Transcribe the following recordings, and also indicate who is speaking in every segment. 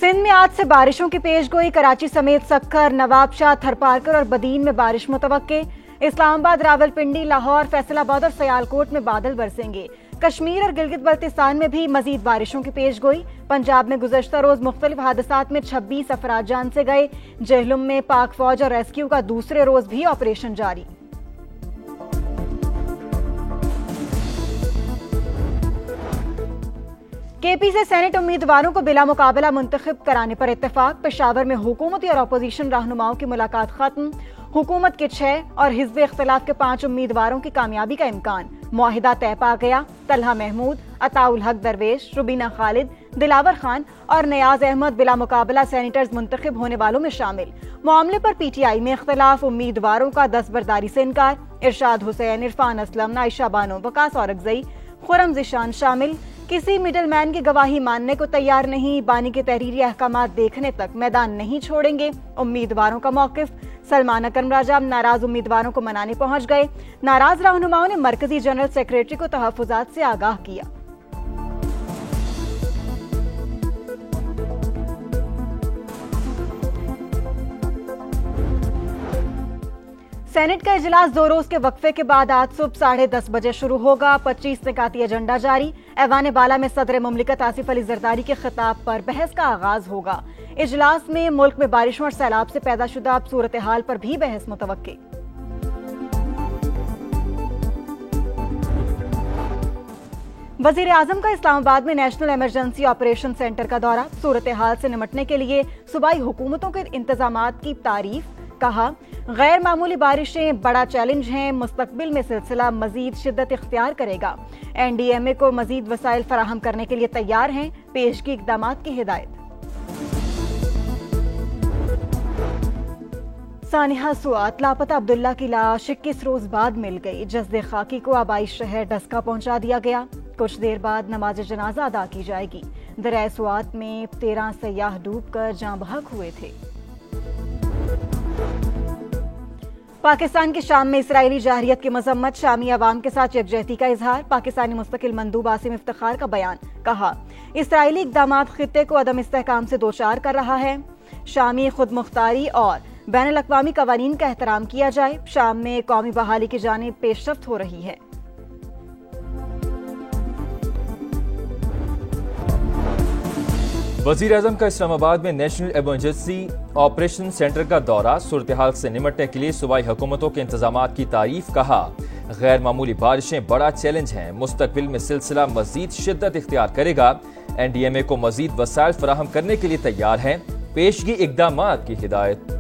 Speaker 1: सिंध में आज से बारिशों की पेशगोई। कराची समेत सक्कर, नवाबशाह, थरपारकर और बदीन में बारिश मुतवक्के। इस्लामाबाद, रावलपिंडी, लाहौर, फैसलाबाद और सियालकोट में बादल बरसेंगे। कश्मीर और गिलगित बल्तिस्तान में भी मजीद बारिशों की पेशगोई। पंजाब में गुज़श्ता रोज मुख्तलिफ हादसात में 26 अफराद जान से गए। जेहलुम में पाक फौज और रेस्क्यू का दूसरे रोज भी ऑपरेशन जारी। केपी से सेनेट उम्मीदवारों को बिला मुकाबला मुंतखब कराने पर इत्तेफाक। पेशावर में हुकूमती और अपोजिशन रहनुमाओं की मुलाकात खत्म। हुकूमत के 6 और हिज़्ब इख्तिलाफ के 5 उम्मीदवारों की कामयाबी का इम्कान। मुआहिदा तय पा गया। तलहा महमूद, अताउल हक दरवेश, रुबीना खालिद, दिलावर खान और नियाज अहमद बिला मुकाबला सेनेटर्स मुंतखब होने वालों में शामिल। मामले पर पीटीआई में इख्तिलाफ। उम्मीदवारों का दस्तबरदारी से इनकार। इरशाद हुसैन, इरफान असलम, आयशा बानो, वकास औरकजई, खुरम ज़िशान शामिल। किसी मिडल मैन की गवाही मानने को तैयार नहीं। बानी के तहरीरी अहकामात देखने तक मैदान नहीं छोड़ेंगे। उम्मीदवारों का मौकिफ। सलमान अकरम राजा नाराज उम्मीदवारों को मनाने पहुंच गए। नाराज रहनुमाओं ने मरकजी जनरल सेक्रेटरी को तहफ्फुजात से आगाह किया। सेनेट का इजलास 2 रोज के वक्फे के बाद आज सुबह 10:30 बजे शुरू होगा। 25 निकाती एजेंडा जारी। ऐवान बाला में सदर मुमलिकत आसिफ अली जरदारी के खिताब पर बहस का आगाज होगा। इजलास में मुल्क में बारिशों और सैलाब से पैदा शुदा सूरत हाल पर भी बहस मुतवक्के। वजीर आजम का इस्लामाबाद में नेशनल इमरजेंसी ऑपरेशन सेंटर का दौरा। सूरत हाल से निमटने के लिए सूबाई हुकूमतों के इंतजामात की तारीफ। कहा, गैर मामूली बारिशें बड़ा चैलेंज हैं। मुस्तकबिल में सिलसिला मजीद शिद्दत इख्तियार करेगा। एनडीएमए को मजीद वसाइल फराहम करने के लिए तैयार हैं। पेशगी इकदामात की हिदायत। सानिहा सुआत लापता अब्दुल्ला की लाश 21 रोज बाद मिल गई। जस्दे खाकी को आबाई शहर डस्का पहुंचा दिया गया। कुछ देर बाद नमाज जनाजा अदा की जाएगी। दरिया सुआत में 13 सयाह डूबकर जाँ बहक हुए थे। पाकिस्तान के शाम में इसराइली जाहिरियत की मजम्मत। शामी अवाम के साथ यकजहती का इजहार। पाकिस्तानी मुस्तकिल मंदूब आसिम इफ्तिखार का बयान। कहा, इसराइली इकदामात खित्ते को अदम इस्तेहकाम से दोचार कर रहा है। शामी खुद मुख्तारी और बैनुल अक़वामी कवानीन का एहतराम किया जाए। शाम में कौमी बहाली की जानिब पेशरफ्त हो रही है।
Speaker 2: वजीर आजम का इस्लामाबाद में नेशनल इमरजेंसी ऑपरेशन सेंटर का दौरा। सूरत हाल से निमटने के लिए सूबाई हुकूमतों के इंतजामात की तारीफ। कहा, गैर मामूली बारिशें बड़ा चैलेंज हैं। मुस्तकबिल में सिलसिला मजीद शिद्दत इख्तियार करेगा। एनडीएमए को मजीद वसाइल फराहम करने के लिए तैयार हैं। पेशगी इकदामात की हिदायत।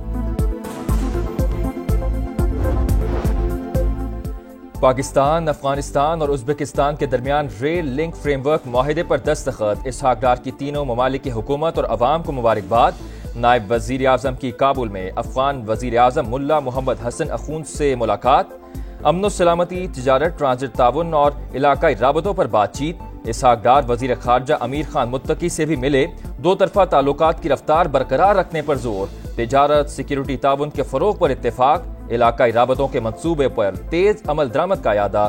Speaker 2: पाकिस्तान, अफगानिस्तान और उज़्बेकिस्तान के दरमियान रेल लिंक फ्रेमवर्क मुआहिदे पर दस्तखत। इसहाक डार की तीनों ममालिक की हुकूमत और अवाम को मुबारकबाद। नायब वजीर आजम की काबुल में अफगान वजीर आजम मुल्ला मोहम्मद हसन अखून से मुलाकात। अमन सलामती, तिजारत, ट्रांजिट ताउन और इलाकाई राबतों पर बातचीत। इसहाक डार वजीर खारजा अमीर खान मुत्तकी से भी मिले। 2 तरफा ताल्लुकात की रफ्तार बरकरार रखने पर जोर। तिजारत, सिक्योरिटी ताउन के फरोग पर इत्तेफाक। इलाकाई राबतों के मंसूबे पर तेज अमल दरामद का यादा।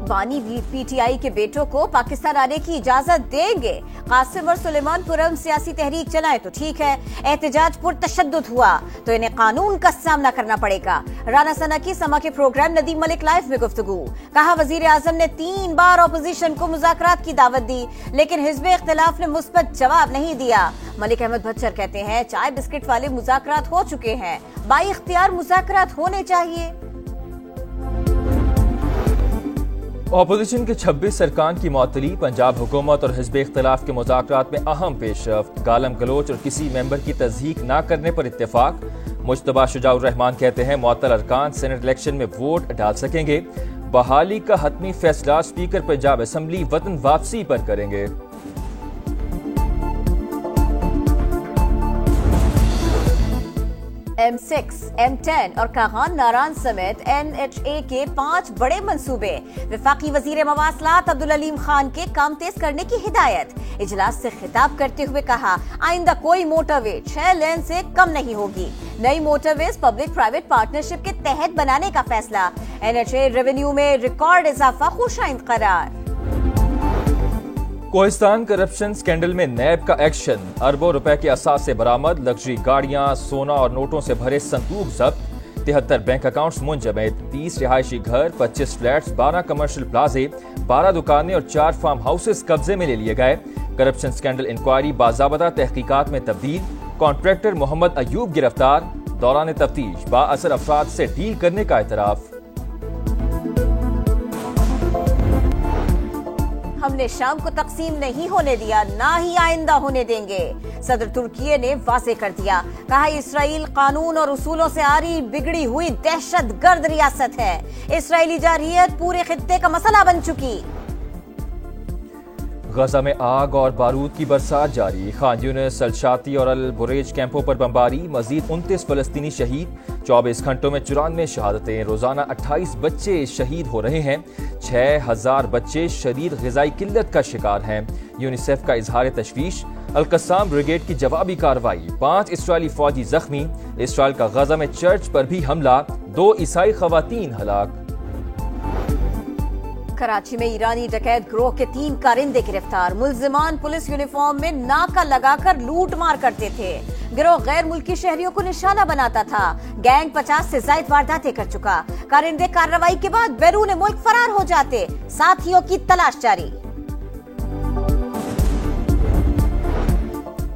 Speaker 3: बानी भी पीटीआई के बेटों को पाकिस्तान आने की इजाजत देंगे। कासिम और सुलेमान पुरम सियासी तहरीक चलाए तो ठीक है, एहतजाज पुरतशद्दुद हुआ तो इन्हें कानून का सामना करना पड़ेगा। राना सना की समा के प्रोग्राम नदीम मलिक लाइव में गुफ्तगू। कहा, वजीर आजम ने 3 बार अपोजिशन को मुज़ाकरात की दावत दी, लेकिन हिज़्ब इख्तिलाफ ने मुस्बत जवाब नहीं दिया। मलिक अहमद भच्चर कहते हैं, चाय बिस्किट वाले मुज़ाकरात हो चुके हैं, बाई इख्तियार मुज़ाकरात होने चाहिए।
Speaker 2: अपोजिशन के 26 अरकान की मुअत्तली। पंजाब हुकूमत और हिज़्ब इख्तिलाफ के मुज़ाकरात में अहम पेशरफ्त। गालम गलोच और किसी मेंबर की तज़हीक न करने पर इत्तेफाक। मुश्तबा शुजाउर रहमान कहते हैं, मुअत्तल अरकान सेनेट इलेक्शन में वोट डाल सकेंगे। बहाली का हतमी फैसला स्पीकर पंजाब असम्बली वतन वापसी पर करेंगे।
Speaker 3: M6, M10 और कागान नारान समेत NHA के 5 बड़े मंसूबे। वफाकी वजीर मवासलात अब्दुल अलीम खान के काम तेज करने की हिदायत। इजलास से खिताब करते हुए कहा, आइंदा कोई मोटरवे 6 लेन से कम नहीं होगी। नई मोटरवेज पब्लिक प्राइवेट पार्टनरशिप के तहत बनाने का फैसला। NHA रेवेन्यू में रिकॉर्ड इजाफा खुशाइंद करार।
Speaker 2: कोहिस्तान करप्शन स्कैंडल में नैब का एक्शन, अरबों रुपए के असासे बरामद, लग्जरी गाड़ियां, सोना और नोटों से भरे संदूक जब्त, 73 बैंक अकाउंट्स मुंजमद, 30 रिहायशी घर, 25 फ्लैट्स, 12 कमर्शियल प्लाजे, 12 दुकानें और 4 फार्म हाउसेस कब्जे में ले लिए गए। करप्शन स्कैंडल इंक्वायरी बाज़ाबता तहकीकात में तब्दील, कॉन्ट्रैक्टर मोहम्मद अयूब गिरफ्तार, दौरान तफ्तीश बाअसर अफराद से डील करने का एतराफ।
Speaker 3: हमने शाम को तकसीम नहीं होने दिया, ना ही आइंदा होने देंगे। सदर तुर्की ने वाजे कर दिया, कहा इसराइल कानून और उसूलों से आरी बिगड़ी हुई दहशतगर्द रियासत है। इसराइली जारहियत पूरे खित्ते का मसला बन चुकी।
Speaker 2: गजा में आग और बारूद की बरसात जारी, खान यूनिस, अल-शाती और अल-बुरेज कैंपों पर बमबारी, मजीद 29 फलस्तीनी शहीद, 24 घंटों में 94 शहादतें, रोजाना 28 बच्चे शहीद हो रहे हैं, 6000 बच्चे शदीद ग़िज़ाई किल्लत का शिकार हैं। यूनिसेफ का इजहार तशवीश, अल-कस्साम ब्रिगेड की जवाबी कार्रवाई, 5 इसराइली फौजी जख्मी, इसराइल का गजा में चर्च पर भी हमला, 2 ईसाई खवातीन हलाक।
Speaker 3: कराची में ईरानी डकैत गिरोह के 3 कारिंदे गिरफ्तार, मुल्जिमान पुलिस यूनिफॉर्म में नाका लगाकर लूट मार करते थे। गिरोह गैर मुल्की शहरियों को निशाना बनाता था। गैंग 50 से ज्यादा वारदातें कर चुका। कारिंदे कार्रवाई के बाद बैरून मुल्क फरार हो जाते, साथियों की तलाश जारी।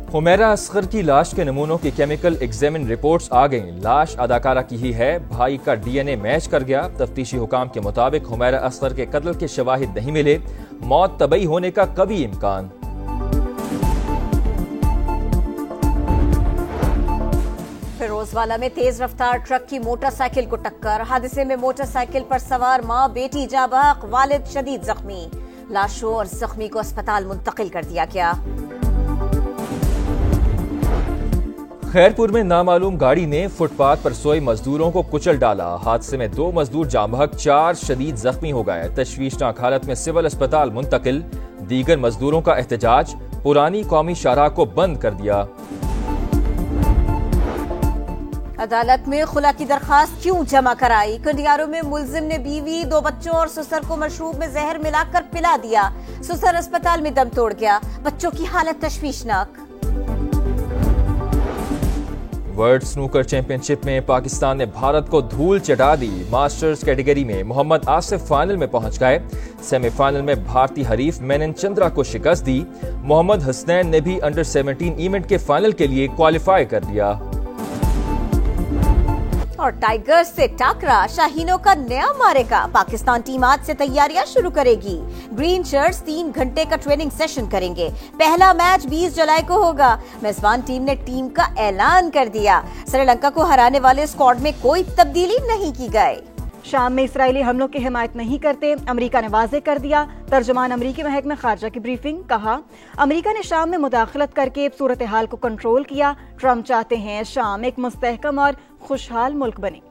Speaker 2: हुमैरा असगर की लाश के नमूनों की केमिकल एग्जामिन रिपोर्ट्स आ गईं। लाश अदाकारा की ही है, भाई का डीएनए मैच कर गया। तफ्तीशी हुकाम के मुताबिक हुमैरा असगर के कत्ल के शवाहिद नहीं मिले, मौत तबई होने का कभी इम्कान।
Speaker 3: फिरोजवाला में तेज रफ्तार ट्रक की मोटरसाइकिल को टक्कर, हादसे में मोटरसाइकिल पर सवार मां बेटी जाँ बहक, वालिद शदीद जख्मी। लाशों और जख्मी को अस्पताल मुंतकिल कर दिया गया।
Speaker 2: खैरपुर में नामालूम गाड़ी ने फुटपाथ पर सोए मजदूरों को कुचल डाला। हादसे में 2 मजदूर जाँ बहक, 4 शदीद जख्मी हो गए। तशवीशनाक हालत में सिविल अस्पताल मुंतकिल। दीगर मजदूरों का एहतजाज, पुरानी कौमी शाहराह को बंद कर दिया।
Speaker 3: अदालत में खुला की दरखास्त क्यों जमा कराई? कंडियारों में मुलजिम ने बीवी, 2 बच्चों और ससुर को मशरूब में जहर मिलाकर पिला दिया। ससुर अस्पताल में दम तोड़ गया। बच्चों की हालत तशवीशनाक।
Speaker 2: वर्ल्ड स्नूकर चैंपियनशिप में पाकिस्तान ने भारत को धूल चटा दी। मास्टर्स कैटेगरी में मोहम्मद आसिफ फाइनल में पहुंच गए। सेमीफाइनल में भारतीय हरीफ मेनन चंद्रा को शिकस्त दी। मोहम्मद हसनैन ने भी अंडर 17 इवेंट के फाइनल के लिए क्वालिफाई कर लिया।
Speaker 3: और टाइगर्स से टाकरा, शाहीनों का नया मारेगा। पाकिस्तान टीम आज से तैयारियां शुरू करेगी। ग्रीन शर्ट्स 3 घंटे का ट्रेनिंग सेशन करेंगे। पहला मैच 20 जुलाई को होगा। मेजबान टीम ने टीम का ऐलान कर दिया। श्रीलंका को हराने वाले स्क्वाड में कोई तब्दीली नहीं की गई।
Speaker 1: शाम में इसराइली हमलों की हिमायत नहीं करते, अमेरिका ने वाजे कर दिया। तर्जुमान अमेरिकी महकमे खारजा की ब्रीफिंग, कहा अमेरिका ने शाम में मुदाखलत करके सूरत हाल को कंट्रोल किया। ट्रंप चाहते हैं शाम एक मुस्तहकम और खुशहाल मुल्क बने।